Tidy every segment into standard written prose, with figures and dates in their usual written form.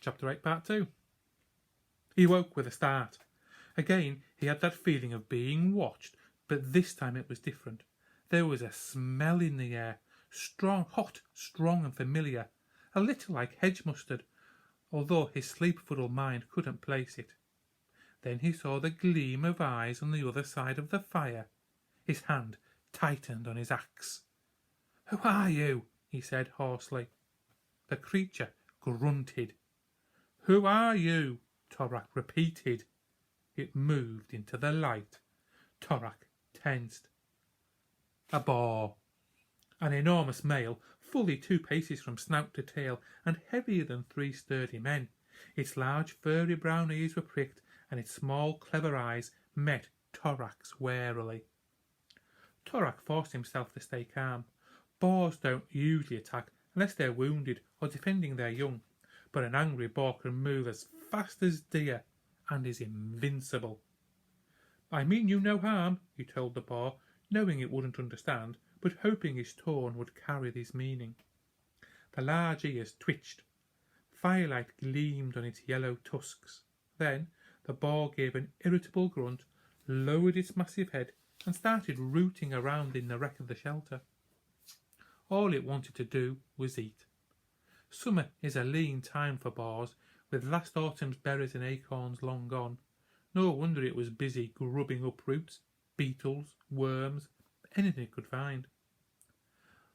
Chapter 8, Part 2. He woke with a start. Again, he had that feeling of being watched, but this time it was different. There was a smell in the air, strong, hot, strong and familiar, a little like hedge mustard, although his sleep-fuddled mind couldn't place it. Then he saw the gleam of eyes on the other side of the fire. His hand tightened on his axe. "Who are you?" he said hoarsely. The creature grunted. "Who are you?" Torak repeated. It moved into the light. Torak tensed. A boar. An enormous male, fully 2 paces from snout to tail, and heavier than 3 sturdy men. Its large furry brown ears were pricked, and its small clever eyes met Torak's warily. Torak forced himself to stay calm. Boars don't usually attack unless they're wounded or defending their young, but an angry boar can move as fast as deer and is invincible. "I mean you no harm," he told the boar, knowing it wouldn't understand, but hoping his tone would carry this meaning. The large ears twitched. Firelight gleamed on its yellow tusks. Then the boar gave an irritable grunt, lowered its massive head, and started rooting around in the wreck of the shelter. All it wanted to do was eat. Summer is a lean time for boars, with last autumn's berries and acorns long gone. No wonder it was busy grubbing up roots, beetles, worms, anything it could find.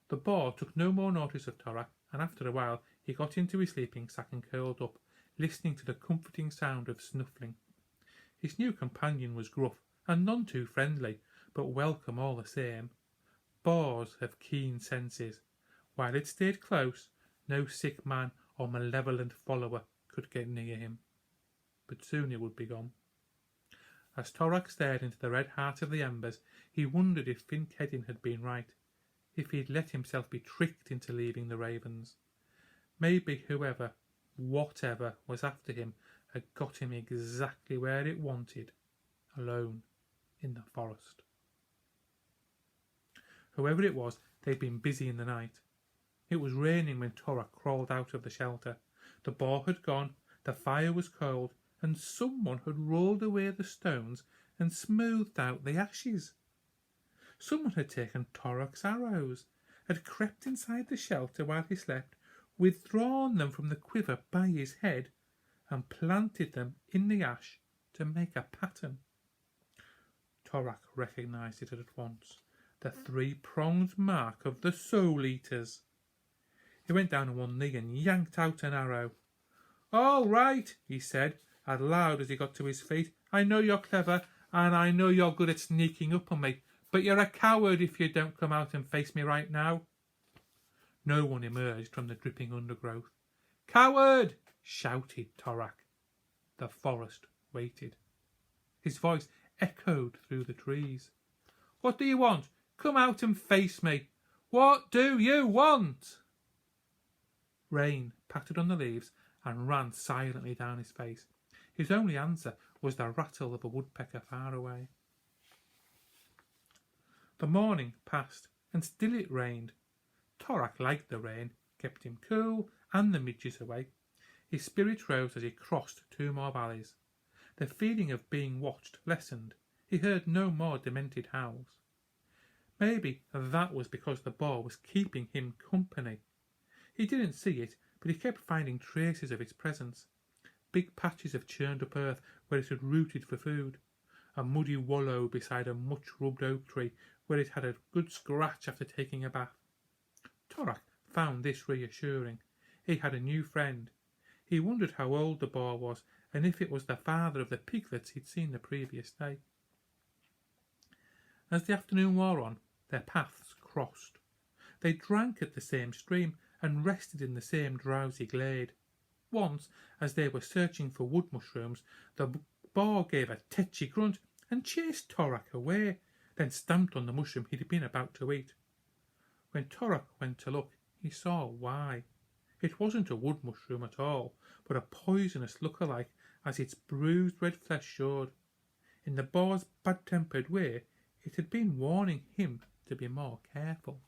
The boar took no more notice of Torak, and after a while he got into his sleeping sack and curled up, listening to the comforting sound of snuffling. His new companion was gruff and none too friendly, but welcome all the same. Boars have keen senses. While it stayed close, no sick man or malevolent follower could get near him. But soon it would be gone. As Torak stared into the red heart of the embers, he wondered if Finkedin had been right, if he'd let himself be tricked into leaving the ravens. Maybe whoever, whatever, was after him had got him exactly where it wanted, alone in the forest. Whoever it was, they'd been busy in the night. It was raining when Torak crawled out of the shelter. The boar had gone, the fire was cold, and someone had rolled away the stones and smoothed out the ashes. Someone had taken Torak's arrows, had crept inside the shelter while he slept, withdrawn them from the quiver by his head, and planted them in the ash to make a pattern. Torak recognised it at once, the 3-pronged mark of the Soul Eaters. He went down on one knee and yanked out an arrow. "All right," he said, as loud as he got to his feet. "I know you're clever, and I know you're good at sneaking up on me, but you're a coward if you don't come out and face me right now." No one emerged from the dripping undergrowth. "Coward!" shouted Torak. The forest waited. His voice echoed through the trees. "What do you want? Come out and face me. What do you want?" Rain pattered on the leaves and ran silently down his face. His only answer was the rattle of a woodpecker far away. The morning passed, and still it rained. Torak liked the rain, kept him cool and the midges away. His spirits rose as he crossed 2 more valleys. The feeling of being watched lessened. He heard no more demented howls. Maybe that was because the boar was keeping him company. He didn't see it, but he kept finding traces of its presence. Big patches of churned up earth where it had rooted for food. A muddy wallow beside a much-rubbed oak tree where it had a good scratch after taking a bath. Torak found this reassuring. He had a new friend. He wondered how old the boar was and if it was the father of the piglets he'd seen the previous day. As the afternoon wore on, their paths crossed. They drank at the same stream and rested in the same drowsy glade. Once, as they were searching for wood mushrooms, the boar gave a tetchy grunt and chased Torak away, then stamped on the mushroom he'd been about to eat. When Torak went to look, he saw why. It wasn't a wood mushroom at all, but a poisonous look-alike, as its bruised red flesh showed. In the boar's bad-tempered way, it had been warning him to be more careful.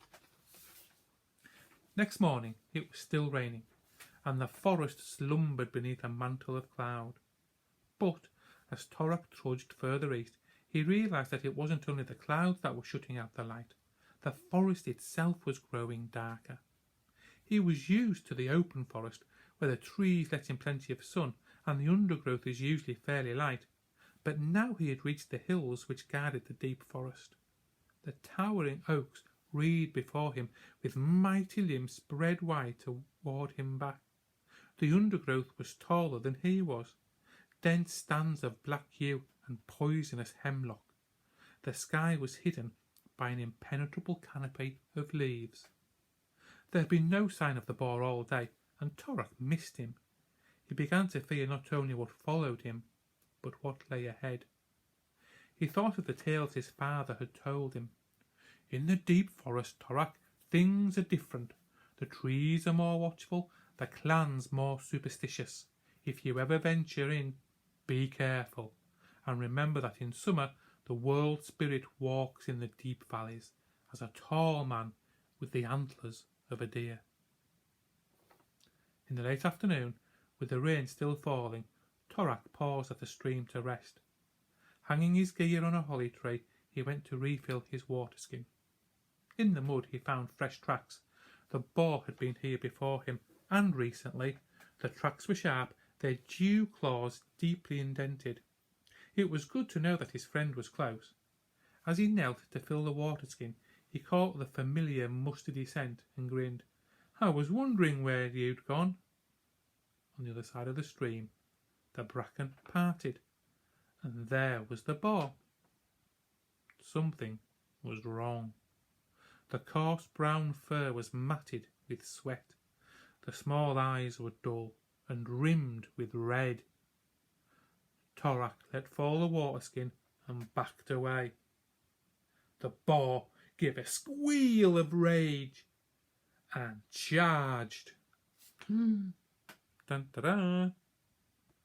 Next morning it was still raining. and the forest slumbered beneath a mantle of cloud. But as Torak trudged further east, he realised that it wasn't only the clouds that were shutting out the light. The forest itself was growing darker. He was used to the open forest, where the trees let in plenty of sun and the undergrowth is usually fairly light, but now he had reached the hills which guarded the deep forest. The towering oaks reared before him with mighty limbs spread wide to ward him back. The undergrowth was taller than he was, dense stands of black yew and poisonous hemlock. The sky was hidden by an impenetrable canopy of leaves. There had been no sign of the boar all day, and Torak missed him. He began to fear not only what followed him, but what lay ahead. He thought of the tales his father had told him. In the deep forest, Torak, things are different. The trees are more watchful, the clans more superstitious. If you ever venture in, be careful, and remember that in summer the world spirit walks in the deep valleys as a tall man with the antlers of a deer. In the late afternoon, with the rain still falling, Torak paused at a stream to rest. Hanging his gear on a holly tree, he went to refill his water skin. In the mud he found fresh tracks. The boar had been here before him, and recently. The tracks were sharp, their dew claws deeply indented. It was good to know that his friend was close. As he knelt to fill the water skin, he caught the familiar mustardy scent and grinned. I was wondering where you'd gone. On the other side of the stream, the bracken parted, and there was the boar. Something was wrong. The coarse brown fur was matted with sweat. The small eyes were dull and rimmed with red. Torak let fall the water skin and backed away. The boar gave a squeal of rage and charged. Dun, da, da.